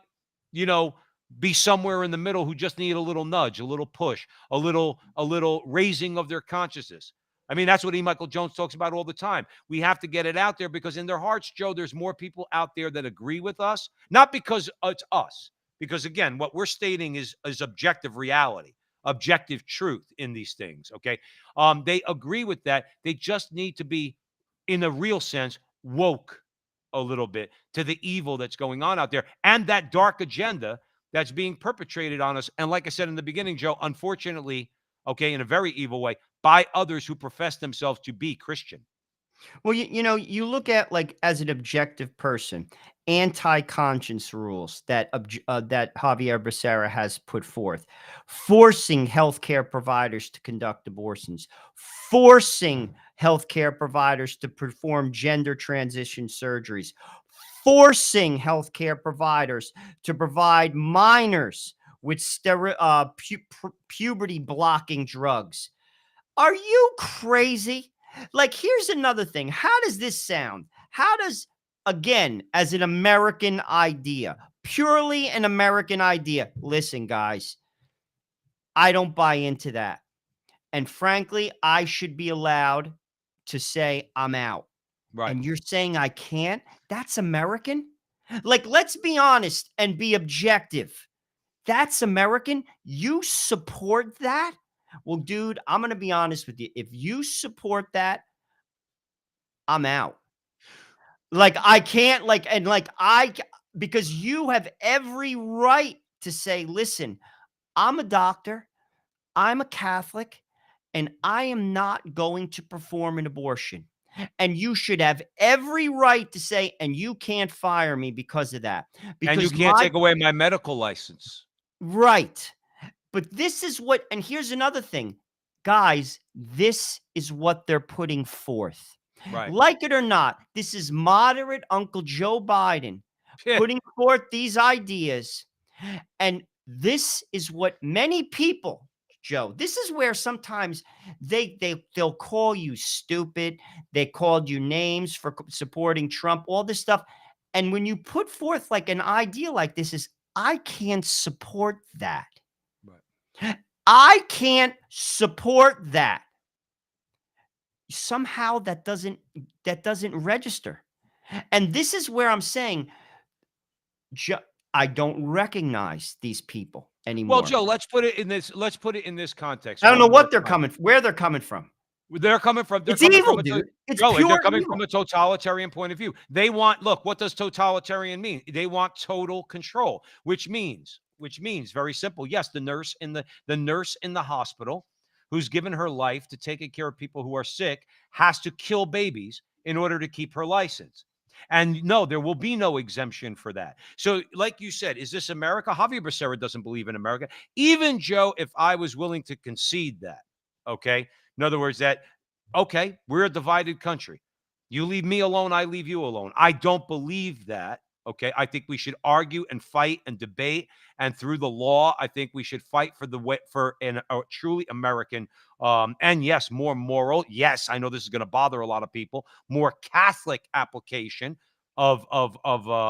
you know, be somewhere in the middle who just need a little nudge, a little push, a little raising of their consciousness. I mean, that's what E. Michael Jones talks about all the time. We have to get it out there because in their hearts, Joe, there's more people out there that agree with us, not because it's us, because again, what we're stating is objective reality, objective truth in these things. Okay, they agree with that. They just need to be, in a real sense, woke a little bit to the evil that's going on out there and that dark agenda that's being perpetrated on us. And like I said in the beginning, Joe, unfortunately, okay, in a very evil way, by others who profess themselves to be Christian. Well, you look at, like, as an objective person, anti-conscience rules that that Javier Becerra has put forth, forcing healthcare providers to conduct abortions, forcing healthcare providers to perform gender transition surgeries, forcing healthcare providers to provide minors with puberty blocking drugs. Are you crazy? Like, here's another thing. How does this sound? How does, again, as an American idea, purely an American idea? Listen, guys, I don't buy into that. And frankly, I should be allowed to say I'm out. Right. And you're saying I can't? That's American? Like, let's be honest and be objective. That's American? You support that? Well, dude, I'm going to be honest with you. If you support that, I'm out. Like, I can't, like, and like, because you have every right to say, listen, I'm a doctor, I'm a Catholic, and I am not going to perform an abortion. And you should have every right to say, and you can't fire me because of that. And you Because can't take away my medical license. right. But this is what, and here's another thing, guys, this is what they're putting forth. Right. Like it or not, this is moderate Uncle Joe Biden Yeah. putting forth these ideas. And this is what many people, Joe, this is where sometimes they'll call you stupid. They called you names for supporting Trump, all this stuff. And when you put forth like an idea like this is, I can't support that. Right. I can't support that. Somehow that doesn't register. And this is where I'm saying I don't recognize these people anymore. Well, Joe, let's put it in this context. I don't know one more what they're time. where they're coming from. They're coming from. It's evil, dude. It's Joe, they're pure coming evil. from a totalitarian point of view. They want. Look, what does totalitarian mean? They want total control, which means very simple. Yes, the nurse in the hospital who's given her life to taking care of people who are sick has to kill babies in order to keep her license. And no, there will be no exemption for that. So, like you said, is this America? Javier Becerra doesn't believe in America. Even Joe, if I was willing to concede that, okay, in other words, that, okay, we're a divided country. You leave me alone, I leave you alone. I don't believe that. Okay. I think we should argue and fight and debate. And through the law, I think we should fight for a truly American, and yes, more moral. Yes, I know this is going to bother a lot of people. More Catholic application of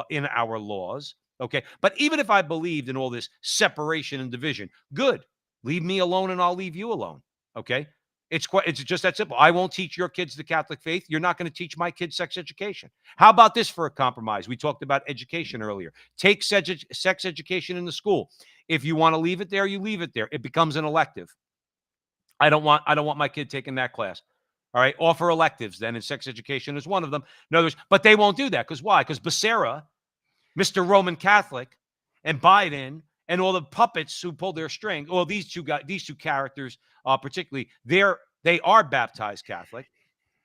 in our laws. Okay. But even if I believed in all this separation and division, good. Leave me alone and I'll leave you alone. Okay. It's just that simple. I won't teach your kids the Catholic faith. You're not going to teach my kids sex education. How about this for a compromise? We talked about education earlier. Take sex education in the school. If you want to leave it there, you leave it there. It becomes an elective. I don't want my kid taking that class. All right. Offer electives then, and sex education is one of them. In other words, but they won't do that. Because why? Because Becerra, Mr. Roman Catholic, and Biden and all the puppets who pull their string. Well, these two characters, particularly, they are baptized Catholic,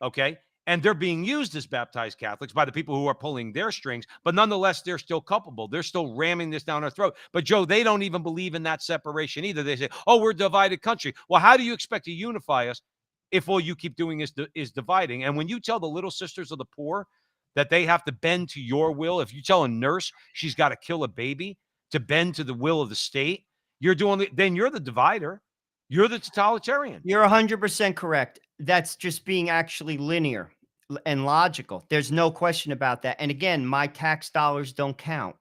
okay, and they're being used as baptized Catholics by the people who are pulling their strings. But nonetheless, they're still culpable. They're still ramming this down our throat. But Joe, they don't even believe in that separation either. They say, "Oh, we're a divided country." Well, how do you expect to unify us if all you keep doing is dividing? And when you tell the Little Sisters of the Poor that they have to bend to your will, if you tell a nurse she's got to kill a baby to bend to the will of the state, then you're the divider. You're the totalitarian. You're 100% correct. That's just being actually linear. and logical. There's no question about that. And again, my tax dollars don't count.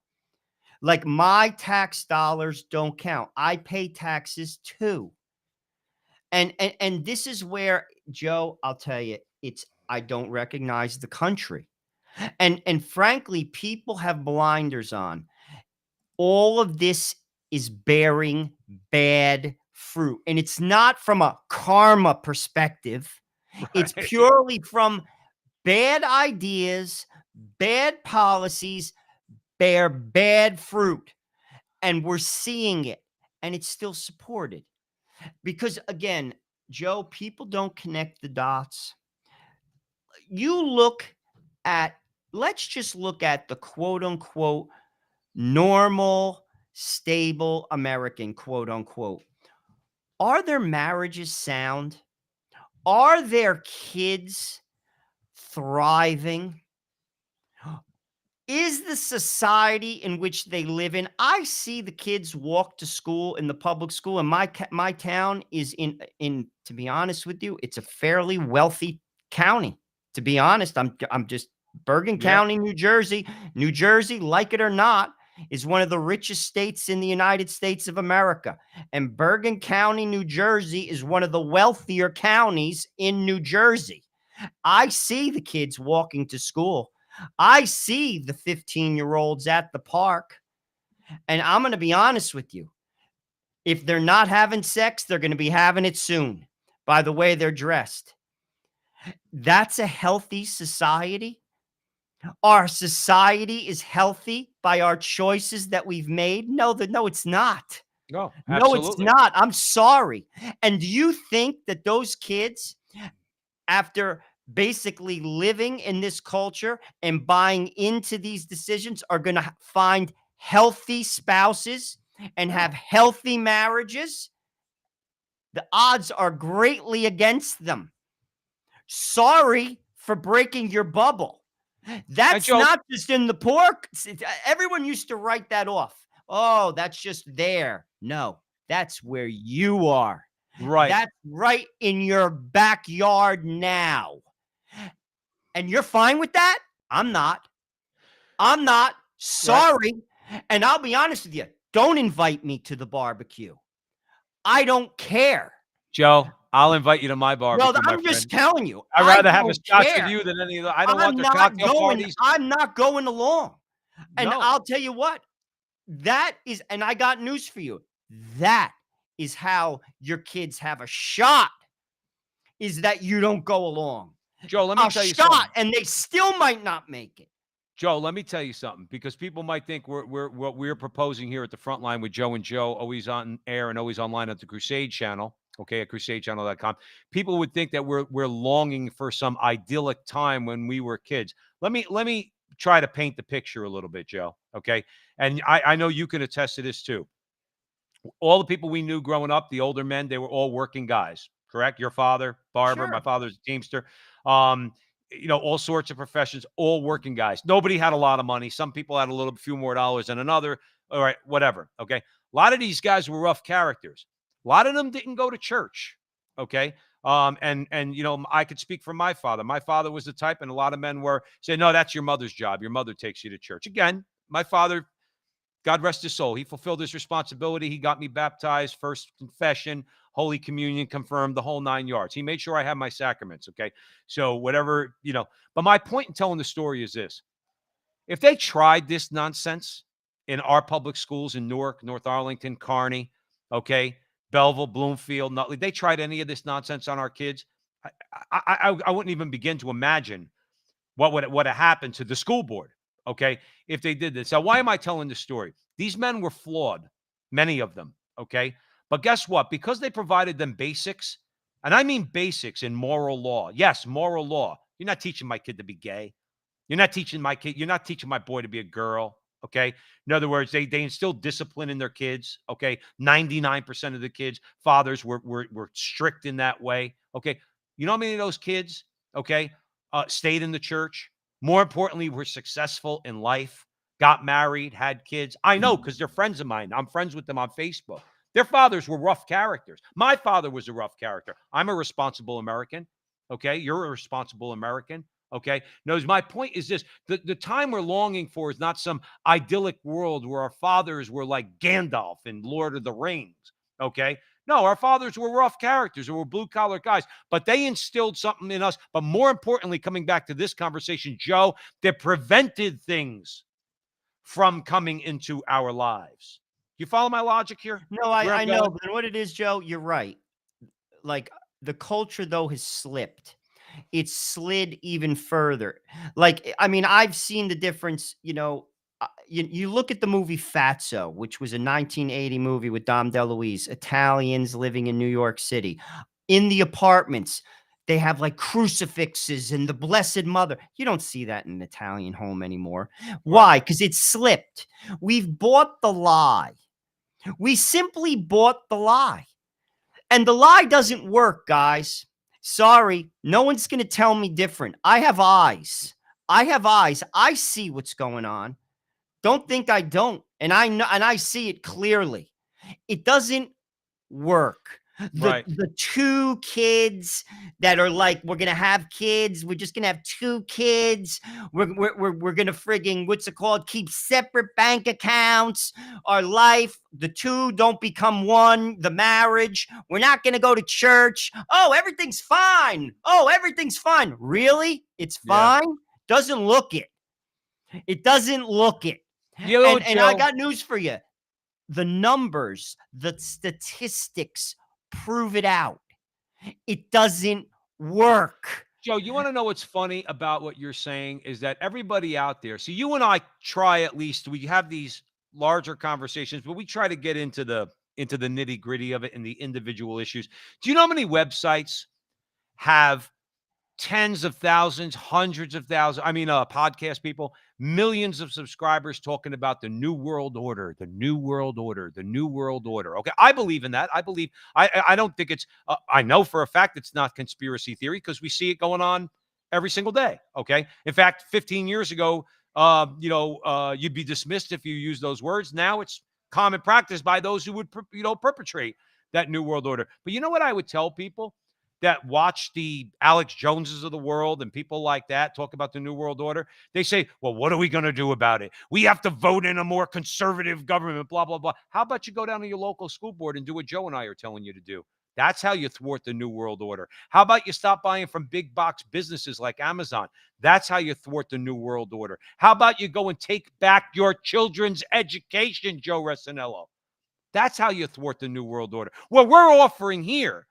Like my tax dollars don't count. I pay taxes too. And this is where, Joe, I'll tell you, it's I don't recognize the country. And frankly, people have blinders on. All of this is bearing bad fruit. And it's not from a karma perspective. It's Right. purely from bad ideas, bad policies bear bad fruit. And we're seeing it. And it's still supported. Because again, Joe, people don't connect the dots. You look at, let's just look at the quote unquote normal, stable American, quote unquote. Are their marriages sound? Are their kids thriving? Is the society in which they live in? I see the kids walk to school in the public school, and my town is in. To be honest with you, it's a fairly wealthy county. To be honest, I'm just Bergen Yep. County, New Jersey. New Jersey, like it or not, is one of the richest states in the United States of America, and Bergen County, New Jersey, is one of the wealthier counties in New Jersey. I see the kids walking to school. I see the 15-year-olds at the park. And I'm going to be honest with you. If they're not having sex, they're going to be having it soon by the way they're dressed. That's a healthy society. Our society is healthy by our choices that we've made. No, it's not. No, No, it's absolutely. not. I'm sorry. And do you think that those kids, after basically living in this culture and buying into these decisions, are going to find healthy spouses and have No. healthy marriages? The odds are greatly against them. Sorry for breaking your bubble. And That's Joe, not just in the pork. Everyone used to write that off. Oh, that's just there. No, that's where you are. right. That's right in your backyard now. And you're fine with that? I'm not. I'm not. Right. Sorry. And I'll be honest with you. Don't invite me to the barbecue. I don't care. Joe, I'll invite you to my Well, barbecue, my I'm just friend. telling you, I'd I rather have a don't scotch with care. you than any of the I don't want the cocktail parties. I'm not going along. And No. I'll tell you what, that is, and I got news for you. That is how your kids have a shot, is that you don't go along. Joe, let me A tell you something. shot, and they still might not make it. Joe, let me tell you something, because people might think we're what we're proposing here at the Frontline with Joe and Joe, always on air and always online at the Crusade channel, okay, at crusadechannel.com. People would think that we're longing for some idyllic time when we were kids. Let me try to paint the picture a little bit, Joe, okay? And I know you can attest to this too. All the people we knew growing up, the older men, they were all working guys, correct? Your father, barber, my Sure. father's a teamster. Um, all sorts of professions, all working guys. Nobody had a lot of money. Some people had a little few more dollars than another. All right, whatever. Okay. A lot of these guys were rough characters. A lot of them didn't go to church. Okay. And I could speak for my father. My father was the type, and a lot of men were saying, no, that's your mother's job. Your mother takes you to church. Again, my father, God rest his soul, he fulfilled his responsibility. He got me baptized, first confession, Holy Communion confirmed, the whole 9 yards. He made sure I had my sacraments. Okay. So whatever, but my point in telling the story is this. If they tried this nonsense in our public schools in Newark, North Arlington, Kearney, okay, Belleville, Bloomfield, Nutley, they tried any of this nonsense on our kids, I wouldn't even begin to imagine what have happened to the school board, okay, if they did this. Now, why am I telling this story? These men were flawed, many of them, okay? But guess what? Because they provided them basics, and I mean basics in moral law. Yes, moral law. You're not teaching my kid to be gay. You're not teaching my boy to be a girl, okay? In other words, they instilled discipline in their kids, okay? 99% of the kids, fathers were strict in that way, okay? You know how many of those kids, okay, stayed in the church? More importantly, were successful in life, got married, had kids. I know because they're friends of mine. I'm friends with them on Facebook. Their fathers were rough characters. My father was a rough character. I'm a responsible American. Okay. You're a responsible American. Okay. No, my point is this: the time we're longing for is not some idyllic world where our fathers were like Gandalf in Lord of the Rings. Okay. No, our fathers were rough characters or were blue collar guys, but they instilled something in us. But more importantly, coming back to this conversation, Joe, that prevented things from coming into our lives. You follow my logic here? No, Where I'm I know, going? but what it is, Joe, you're right. Like, the culture, though, has slipped. It's slid even further. Like, I mean, I've seen the difference, you look at the movie Fatso, which was a 1980 movie with Dom DeLuise, Italians living in New York City. In the apartments, they have like crucifixes and the Blessed Mother. You don't see that in an Italian home anymore. Right. Why? Because it's slipped. We've bought the lie. We simply bought the lie. And the lie doesn't work, guys. Sorry, no one's going to tell me different. I have eyes. I have eyes. I see what's going on. Don't think I don't. And I know, and I see it clearly. It doesn't work. Right. The two kids that are like, we're gonna have kids. We're just gonna have two kids. We're gonna frigging, what's it called? Keep separate bank accounts. Our life, the two don't become one. The marriage. We're not gonna go to church. Oh, everything's fine. Oh, everything's fine. Really? It's Yeah. fine. Doesn't look it. It doesn't look it. You know, And I Joe, got news for you. The numbers, the statistics prove it out. It doesn't work. Joe, you want to know what's funny about what you're saying is that everybody out there, so you and I try, at least we have these larger conversations, but we try to get into the nitty gritty of it and the individual issues. Do you know how many websites have tens of thousands, hundreds of thousands, podcast people, millions of subscribers talking about the new world order, the new world order, the new world order? Okay, I believe in that. I don't think it's I know for a fact it's not conspiracy theory because we see it going on every single day. Okay, in fact, 15 years ago, you'd be dismissed if you use those words. Now it's common practice by those who would perpetrate that new world order. But you know what I would tell people that watch the Alex Joneses of the world and people like that talk about the New World Order? They say, well, what are we going to do about it? We have to vote in a more conservative government, blah, blah, blah. How about you go down to your local school board and do what Joe and I are telling you to do? That's how you thwart the New World Order. How about you stop buying from big box businesses like Amazon? That's how you thwart the New World Order. How about you go and take back your children's education, Joe Resinello? That's how you thwart the New World Order. What we're offering here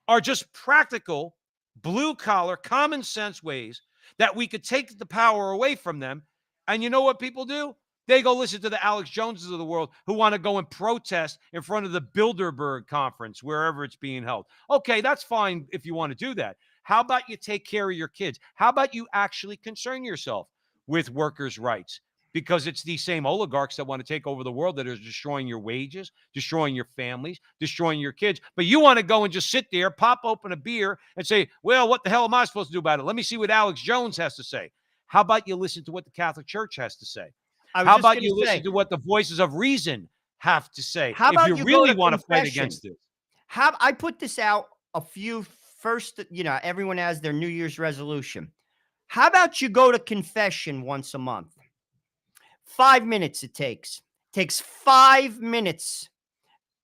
are just practical, blue collar, common sense ways that we could take the power away from them. And you know what people do? They go listen to the Alex Joneses of the world who want to go and protest in front of the Bilderberg conference, wherever it's being held. Okay, that's fine if you want to do that. How about you take care of your kids? How about you actually concern yourself with workers' rights? Because it's these same oligarchs that want to take over the world that are destroying your wages, destroying your families, destroying your kids. But you want to go and just sit there, pop open a beer and say, well, what the hell am I supposed to do about it? Let me see what Alex Jones has to say. How about you listen to what the Catholic Church has to say? I was How just about going you to listen say, to what the voices of reason have to say how if you about you go really to want to fight confession? against this? How I put this out a few first, everyone has their New Year's resolution. How about you go to confession once a month? 5 minutes it takes. Takes 5 minutes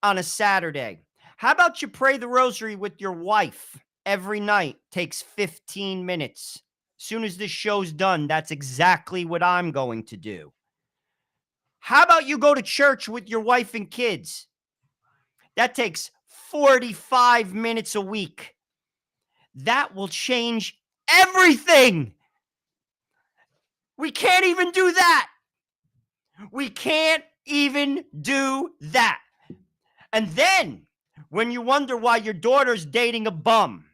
on a Saturday. How about you pray the rosary with your wife every night? Takes 15 minutes. Soon as this show's done, that's exactly what I'm going to do. How about you go to church with your wife and kids? That takes 45 minutes a week. That will change everything. We can't even do that. We can't even do that. And then, when you wonder why your daughter's dating a bum,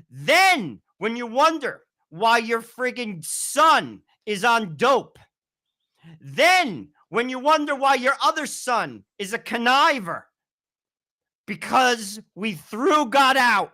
then when you wonder why your friggin' son is on dope, then when you wonder why your other son is a conniver because we threw God out,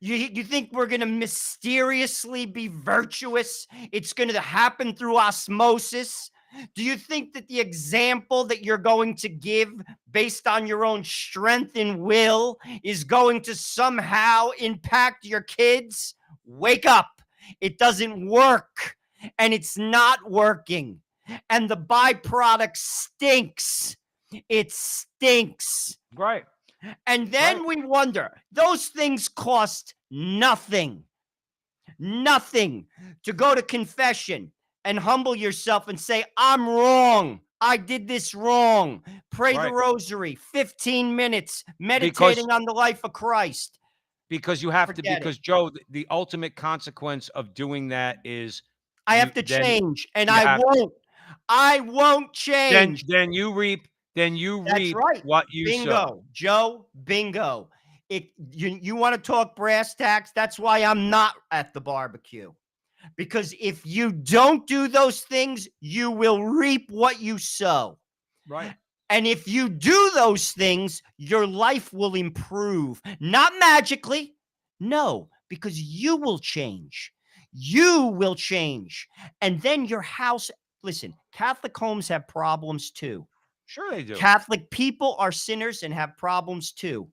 you think we're going to mysteriously be virtuous? It's going to happen through osmosis? Do you think that the example that you're going to give based on your own strength and will is going to somehow impact your kids? Wake up. It doesn't work, and it's not working. And the byproduct stinks. It stinks. Right. And then we wonder, those things cost nothing. Nothing to go to confession and humble yourself and say, I'm wrong. I did this wrong. Pray the Right. rosary, 15 minutes, Because meditating on the life of Christ. because you have to Forget it. because Joe, the ultimate consequence of doing that is I you have to then change, and you I have won't. I won't then change. then you reap That's right. what you sow. Bingo, Joe. Bingo. You want to talk brass tacks? That's why I'm not at the barbecue. Because if you don't do those things, you will reap what you sow. Right. And if you do those things, your life will improve. Not magically. No, because you will change. You will change. And then your house, listen, Catholic homes have problems too. Sure they do. Catholic people are sinners and have problems too.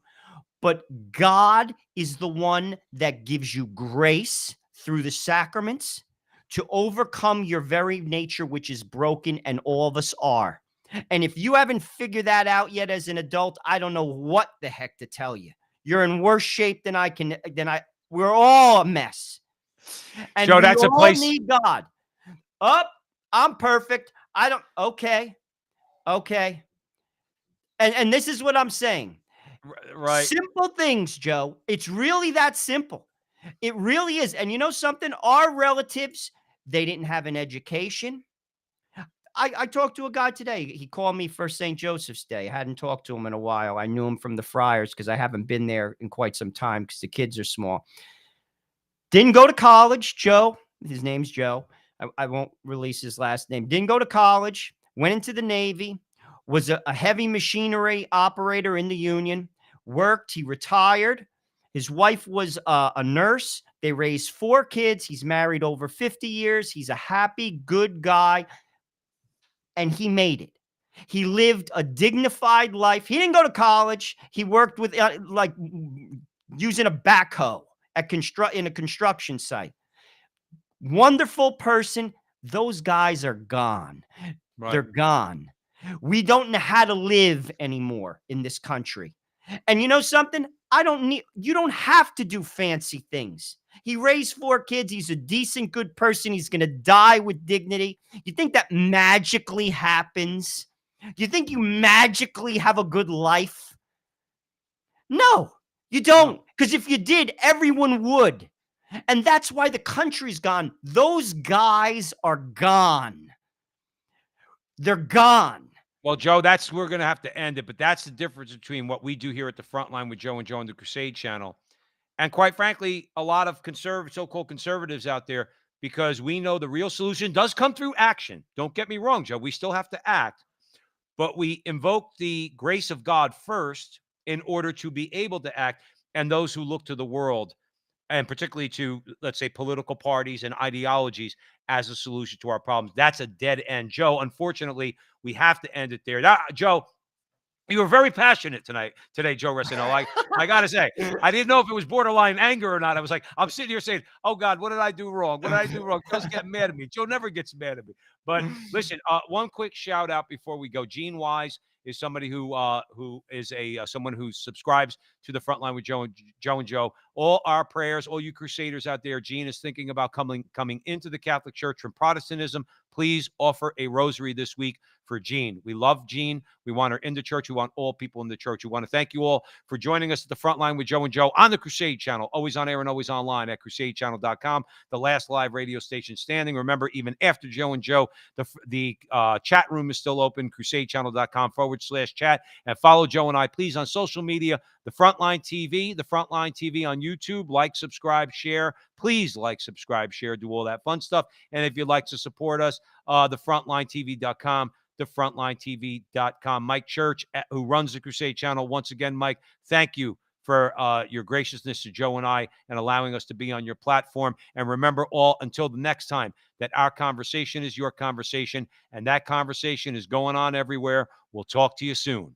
But God is the one that gives you grace through the sacraments to overcome your very nature, which is broken, and all of us are. And if you haven't figured that out yet as an adult, I don't know what the heck to tell you. You're in worse shape than we're all a mess. And Joe, we that's a all place. need God. I'm perfect. Okay. Okay. And this is what I'm saying. Right. Simple things, Joe. It's really that simple. It really is. And you know something? Our relatives, they didn't have an education. I talked to a guy today. He called me for St. Joseph's Day. I hadn't talked to him in a while. I knew him from the Friars because I haven't been there in quite some time because the kids are small. Didn't go to college, Joe. His name's Joe. I won't release his last name. Didn't go to college. Went into the Navy. Was a heavy machinery operator in the Union. Worked. He retired. His wife was a nurse. They raised 4 kids. He's married over 50 years. He's a happy, good guy. And he made it. He lived a dignified life. He didn't go to college. He worked with like using a backhoe in a construction site. Wonderful person. Those guys are gone. Right. They're gone. We don't know how to live anymore in this country. And you know something? You don't have to do fancy things. He raised 4 kids. He's a decent, good person. He's going to die with dignity. You think that magically happens? You think you magically have a good life? No, you don't. Because if you did, everyone would. And that's why the country's gone. Those guys are gone. They're gone. Well, Joe, we're going to have to end it, but that's the difference between what we do here at the Frontline with Joe and Joe on the Crusade channel. And quite frankly, a lot of so-called conservatives out there, because we know the real solution does come through action. Don't get me wrong, Joe. We still have to act, but we invoke the grace of God first in order to be able to act. And those who look to the world, and particularly to, let's say, political parties and ideologies as a solution to our problems, that's a dead end. Joe, unfortunately, we have to end it there. Joe, you were very passionate today, Joe Rosino. I got to say, I didn't know if it was borderline anger or not. I was like, I'm sitting here saying, oh, God, what did I do wrong? What did I do wrong? Joe's getting mad at me. Joe never gets mad at me. But listen, one quick shout out before we go. Gene Wise is somebody who is someone who subscribes to the Frontline with Joe and Joe. All our prayers, all you crusaders out there, Gene is thinking about coming into the Catholic Church from Protestantism. Please offer a rosary this week for Jean. We love Jean. We want her in the church. We want all people in the church. We want to thank you all for joining us at the Frontline with Joe and Joe on the Crusade channel, always on air and always online at crusadechannel.com, the last live radio station standing. Remember, even after Joe and Joe, the chat room is still open, crusadechannel.com/chat. And follow Joe and I, please, on social media, the Frontline TV on YouTube. Like, subscribe, share. Please like, subscribe, share, do all that fun stuff. And if you'd like to support us, thefrontlinetv.com, thefrontlinetv.com. Mike Church, who runs the Crusade channel. Once again, Mike, thank you for your graciousness to Joe and I and allowing us to be on your platform. And remember until the next time, that our conversation is your conversation, and that conversation is going on everywhere. We'll talk to you soon.